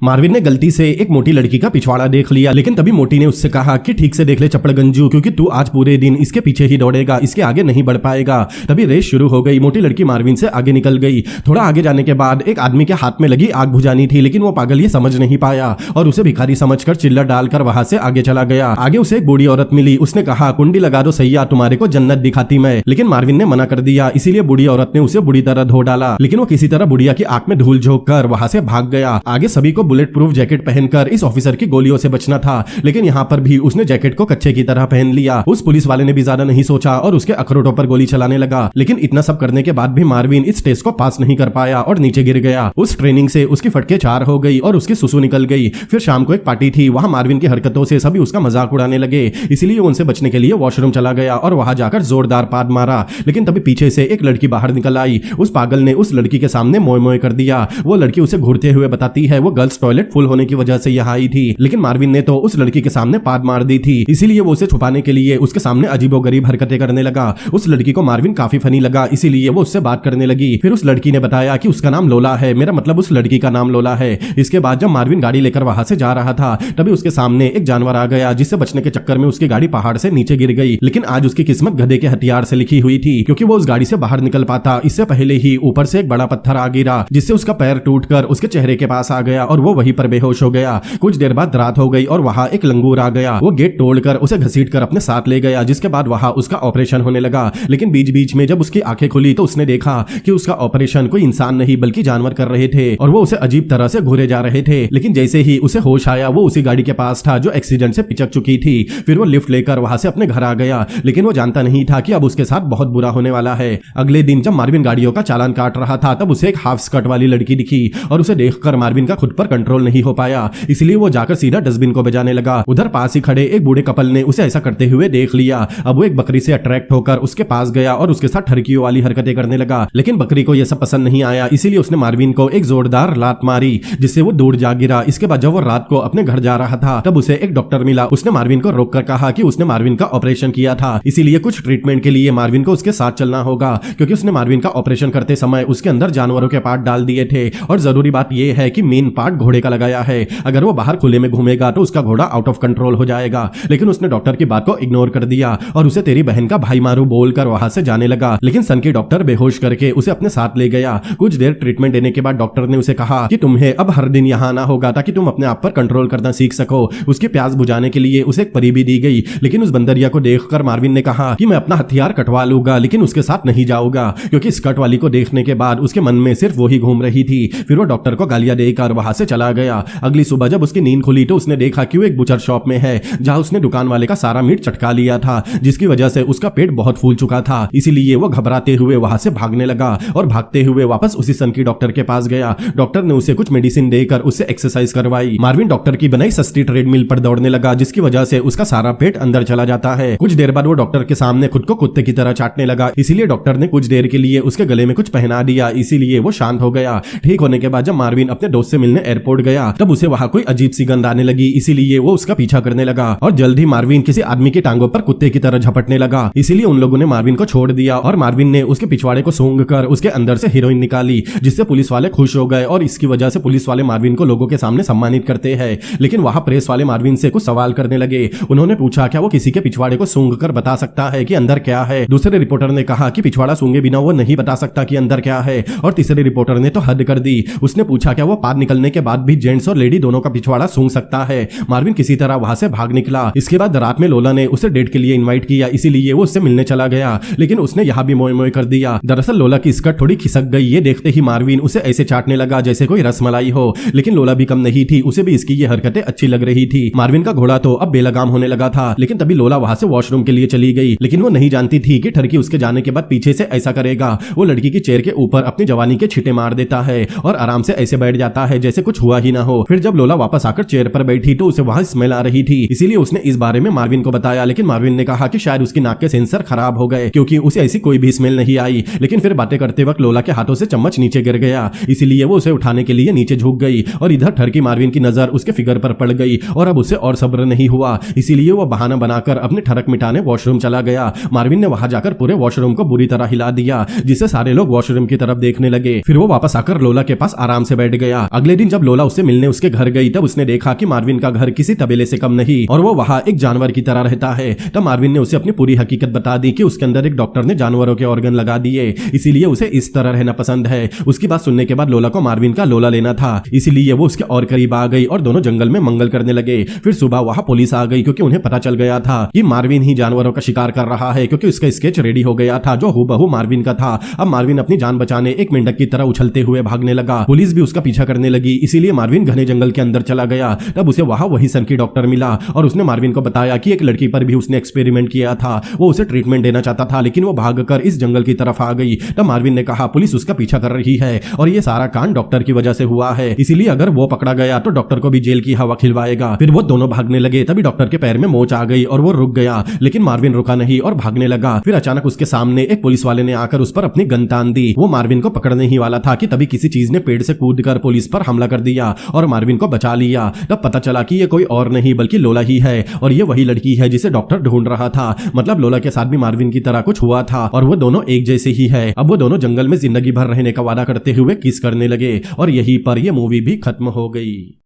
Marvin ने गलती से एक मोटी लड़की का पिछवाड़ा देख लिया, लेकिन तभी मोटी ने उससे कहा कि ठीक से देख ले चपड़गंजू, क्योंकि तू आज पूरे दिन इसके पीछे ही दौड़ेगा, इसके आगे नहीं बढ़ पाएगा। तभी रेस शुरू हो गई। मोटी लड़की मार्विन से आगे निकल गई। थोड़ा आगे जाने के बाद एक आदमी के हाथ में लगी आग बुझानी थी, लेकिन वो पागल ये समझ नहीं पाया और उसे भिखारी समझकर चिल्लर डालकर वहां से आगे चला गया। आगे उसे एक बूढ़ी औरत मिली। उसने कहा, कुंडी लगा दो सैया, तुम्हारे को जन्नत दिखाती मैं। लेकिन मार्विन ने मना कर दिया, इसीलिए बूढ़ी औरत ने उसे बुरी तरह धो डाला। लेकिन वो किसी तरह बुढ़िया की आंख में धूल झोंक कर वहां से भाग गया। आगे सभी को बुलेट प्रूफ जैकेट पहनकर इस ऑफिसर की गोलियों से बचना था, लेकिन यहाँ पर भी उसने जैकेट को कच्चे की तरह पहन लिया। उस पुलिस वाले ने भी ज्यादा नहीं सोचा और उसके अखरोटों पर गोली चलाने लगा। लेकिन इतना सब करने के बाद भी मार्विन इस टेस्ट को पास नहीं कर पाया और नीचे गिर गया। उस ट्रेनिंग से उसकी फटके 4 हो गई और उसकी सुसु निकल गई। फिर शाम को एक पार्टी थी, वहां मार्विन की हरकतों से सभी उसका मजाक उड़ाने लगे, इसीलिए उनसे बचने के लिए वॉशरूम चला गया और वहां जाकर जोरदार पाद मारा। लेकिन तभी पीछे से एक लड़की बाहर निकल आई। उस पागल ने उस लड़की के सामने मोए मोए कर दिया। वो लड़की उसे घूरते हुए बताती है वो गर्ल्स टॉयलेट फुल होने की वजह से यहाँ आई थी, लेकिन मार्विन ने तो उस लड़की के सामने पाद मार दी थी, इसीलिए वो उसे छुपाने के लिए उसके सामने अजीबोगरीब हरकतें करने लगा। उस लड़की को मार्विन काफी फनी लगा, इसीलिए वो उससे बात करने लगी। फिर उस लड़की ने बताया कि उसका नाम लोला है, मेरा मतलब उस लड़की का नाम लोला है। इसके बाद जब मार्विन गाड़ी लेकर वहां से जा रहा था, तभी उसके सामने एक जानवर आ गया, जिससे बचने के चक्कर में उसकी गाड़ी पहाड़ से नीचे गिर गई। लेकिन आज उसकी किस्मत गधे के हथियार से लिखी हुई थी, क्योंकि वो उस गाड़ी से बाहर निकल पाता इससे पहले ही ऊपर से एक बड़ा पत्थर आ गिरा, जिससे उसका पैर टूटकर उसके चेहरे के पास आ गया और वो वहीं पर बेहोश हो गया। कुछ देर बाद रात हो गई और वहां एक लंगूर आ गया। वो गेट तोड़कर उसे घसीटकर अपने साथ ले गया, जिसके बाद वहां उसका ऑपरेशन होने लगा। लेकिन बीच बीच में जब उसकी आंखें खुली तो उसने देखा कि उसका ऑपरेशन कोई इंसान नहीं बल्कि जानवर कर रहे थे और वो उसे अजीब तरह से घूरे जा रहे थे। लेकिन जैसे ही उसे होश आया, वो उसी गाड़ी के पास था जो एक्सीडेंट से पिचक चुकी थी। फिर वो लिफ्ट लेकर वहां से अपने घर आ गया, लेकिन वो जानता नहीं था कि अब उसके साथ बहुत बुरा होने वाला है। अगले दिन जब मार्विन गाड़ियों का चालान काट रहा था, तब उसे एक हाफ स्कर्ट वाली लड़की दिखी और उसे देखकर मार्विन का खुद पर कंट्रोल नहीं हो पाया, इसलिए वो जाकर सीधा डस्टबिन को बजाने लगा। उधर पास ही खड़े एक बूढ़े कपल ने उसे ऐसा करते हुए देख लिया। अब वो एक बकरी से अट्रैक्ट होकर उसके पास गया और उसके साथ ठरकियों वाली हरकतें करने लगा। लेकिन बकरी को यह सब पसंद नहीं आया, इसीलिए उसने मार्विन को एक जोरदार लात मारी, जिससे वो दूर जा गिरा। इसके बाद जब वो रात को अपने घर जा रहा था, तब उसे एक डॉक्टर मिला। उसने मार्विन को रोककर कहा कि उसने मार्विन का ऑपरेशन किया था, इसीलिए कुछ ट्रीटमेंट के लिए मार्विन को उसके साथ चलना होगा, क्योंकि उसने मार्विन का ऑपरेशन करते समय उसके अंदर जानवरों के पार्ट डाल दिए थे। और जरूरी बात यह है कि मेन पार्ट घोड़े का लगाया है, अगर वो बाहर खुले में घूमेगा तो उसका घोड़ा आउट ऑफ कंट्रोल हो जाएगा। लेकिन उसने डॉक्टर की बात को इग्नोर कर दिया और उसे तेरी बहन का भाई मारू बोलकर वहां से जाने लगा। लेकिन सन की डॉक्टर बेहोश करके उसे अपने साथ ले गया। कुछ देर ट्रीटमेंट देने के बाद डॉक्टर ने उसे कहा कि तुम्हें अब हर दिन यहाँ आना होगा ताकि तुम अपने आप पर कंट्रोल करना सीख सको। उसकी प्यास बुझाने के लिए उसे एक परी भी दी गई। लेकिन उस बंदरिया को देखकर मार्विन ने कहा कि मैं अपना हथियार कटवा लूंगा, लेकिन उसके साथ नहीं जाऊंगा, क्योंकि स्कर्ट वाली को देखने के बाद उसके मन में सिर्फ वही घूम रही थी। फिर वो डॉक्टर को गालियां देकर वहां से चला गया। अगली सुबह जब उसकी नींद खुली तो उसने देखा कि वो एक बुचर शॉप में है, जहां उसने दुकान वाले का सारा मीट चटका लिया था, जिसकी वजह से उसका पेट बहुत फूल चुका था। इसीलिए वो घबराते हुए वहां से भागने लगा और भागते हुए वापस उसी सन की डॉक्टर के पास गया। डॉक्टर ने उसे कुछ मेडिसिन देकर उससे एक्सरसाइज करवाई। मार्विन डॉक्टर की बनाई सस्ती ट्रेडमिल पर दौड़ने लगा, जिसकी वजह से उसका सारा पेट अंदर चला जाता है। कुछ देर बाद वो डॉक्टर के सामने खुद को कुत्ते की तरह चाटने लगा, इसीलिए डॉक्टर ने कुछ देर के लिए उसके गले में कुछ पहना दिया, इसीलिए वो शांत हो गया। ठीक होने के बाद जब मार्विन अपने दोस्त से मिलने एयरपोर्ट गया, तब उसे वहां कोई अजीब सी गंध आने लगी, इसीलिए वो उसका पीछा करने लगा और जल्द ही मार्विन किसी आदमी की टांगों पर कुत्ते की तरह झपटने लगा। इसीलिए उन लोगों ने मार्विन को छोड़ दिया और मार्विन ने उसके पिछवाड़े को सूंघकर उसके अंदर से हीरोइन निकाली, जिससे पुलिस वाले खुश हो गए और इसकी वजह से पुलिस वाले मार्विन को लोगों के सामने सम्मानित करते हैं। लेकिन वहां प्रेस वाले मार्विन से कुछ सवाल करने लगे। उन्होंने पूछा क्या वो किसी के पिछवाड़े को सूंघकर बता सकता है कि अंदर क्या है। दूसरे रिपोर्टर ने कहा कि पिछवाड़ा सूंघे बिना वो नहीं बता सकता कि अंदर क्या है। और तीसरे रिपोर्टर ने तो हद कर दी। उसने पूछा क्या वो पाद निकलने के बाद भी जेंट्स और लेडी दोनों का पिछवाड़ा सूंघ सकता है। मार्विन किसी तरह वहां से भाग निकला। इसके बाद रात में लोला ने उसे डेट के लिए इनवाइट किया, इसीलिए वो उससे मिलने चला गया, लेकिन उसने यहाँ भी मोए मोए कर दिया। दरअसल लोला की स्कर्ट थोड़ी खिसक गई। ये देखते ही मार्विन उसे ऐसे चाटने लगा जैसे कोई रसमलाई हो, लेकिन लोला भी कम नहीं थी, उसे भी इसकी ये हरकतें अच्छी लग रही थी। मार्विन का घोड़ा तो अब बेलगाम होने लगा था, लेकिन तभी लोला वहां से वॉशरूम के लिए चली गई। लेकिन वो नहीं जानती थी कि ठरकी उसके जाने के बाद पीछे से ऐसा करेगा। वो लड़की की चेयर के ऊपर अपनी जवानी के छिटे मार देता है और आराम से ऐसे बैठ जाता है जैसे कुछ हुआ ही ना हो। फिर जब लोला वापस आकर चेयर पर बैठी तो उसे वहां स्मेल आ रही थी, इसीलिए उसने इस बारे में मार्विन को बताया। लेकिन मार्विन ने कहा कि शायद उसकी नाक के सेंसर खराब हो गए, क्योंकि उसे ऐसी कोई भी स्मेल नहीं आई। लेकिन फिर बातें करते वक्त लोला के हाथों से चम्मच नीचे गिर गया, इसीलिए वो उसे उठाने के लिए नीचे झुक गई और इधर ठरकी मार्विन की नजर उसके फिगर पर पड़ गई और अब उसे और सब्र नहीं हुआ, इसीलिए वो बहाना बनाकर अपने ठरक मिटाने वॉशरूम चला गया। मार्विन ने वहां जाकर पूरे वॉशरूम को बुरी तरह हिला दिया, जिससे सारे लोग वॉशरूम की तरफ देखने लगे। फिर वो वापस आकर लोला के पास आराम से बैठ गया। अगले दिन जब जब लोला उससे मिलने उसके घर गई तब उसने देखा कि मार्विन का घर किसी तबेले से कम नहीं और वो वहाँ एक जानवर की तरह रहता है। तब मार्विन ने उसे अपनी पूरी हकीकत बता दी कि उसके अंदर एक डॉक्टर ने जानवरों के ऑर्गन लगा दिए, इसीलिए उसे इस तरह रहना पसंद है। उसकी बात सुनने के बाद लोला को मार्विन का लोला लेना था, इसीलिए वो उसके और करीब आ गई और दोनों जंगल में मंगल करने लगे। फिर सुबह वहाँ पुलिस आ गई क्योंकि उन्हें पता चल गया था कि मार्विन ही जानवरों का शिकार कर रहा है, क्योंकि उसका स्केच रेडी हो गया था जो हूबहू मार्विन का था। अब मार्विन अपनी जान बचाने एक मेंढक की तरह उछलते हुए भागने लगा। पुलिस भी उसका पीछा करने लगी, इसीलिए मार्विन घने जंगल के अंदर चला गया। तब उसे वहां वही सनकी डॉक्टर मिला और उसने मार्विन को बताया कि एक लड़की पर भी उसने एक्सपेरिमेंट किया था। वो उसे ट्रीटमेंट देना चाहता था लेकिन वो भागकर इस जंगल की तरफ आ गई। तब मार्विन ने कहा पुलिस उसका पीछा कर रही है और ये सारा कांड डॉक्टर की वजह से हुआ है, इसीलिए अगर वो पकड़ा गया तो डॉक्टर को भी जेल की हवा खिलवाएगा। फिर वो दोनों भागने लगे। तभी डॉक्टर के पैर में मोच आ गई और वो रुक गया, लेकिन मार्विन रुका नहीं और भागने लगा। फिर अचानक उसके सामने एक पुलिस वाले ने आकर उस पर अपनी गन तान दी। वो मार्विन को पकड़ने ही वाला था कि तभी किसी चीज ने पेड़ से कूदकर पुलिस पर हमला कर दिया और मार्विन को बचा लिया। तब पता चला कि ये कोई और नहीं बल्कि लोला ही है और ये वही लड़की है जिसे डॉक्टर ढूंढ रहा था। मतलब लोला के साथ भी मार्विन की तरह कुछ हुआ था और वो दोनों एक जैसे ही है। अब वो दोनों जंगल में जिंदगी भर रहने का वादा करते हुए किस करने लगे और यहीं पर ये मूवी भी खत्म हो गई।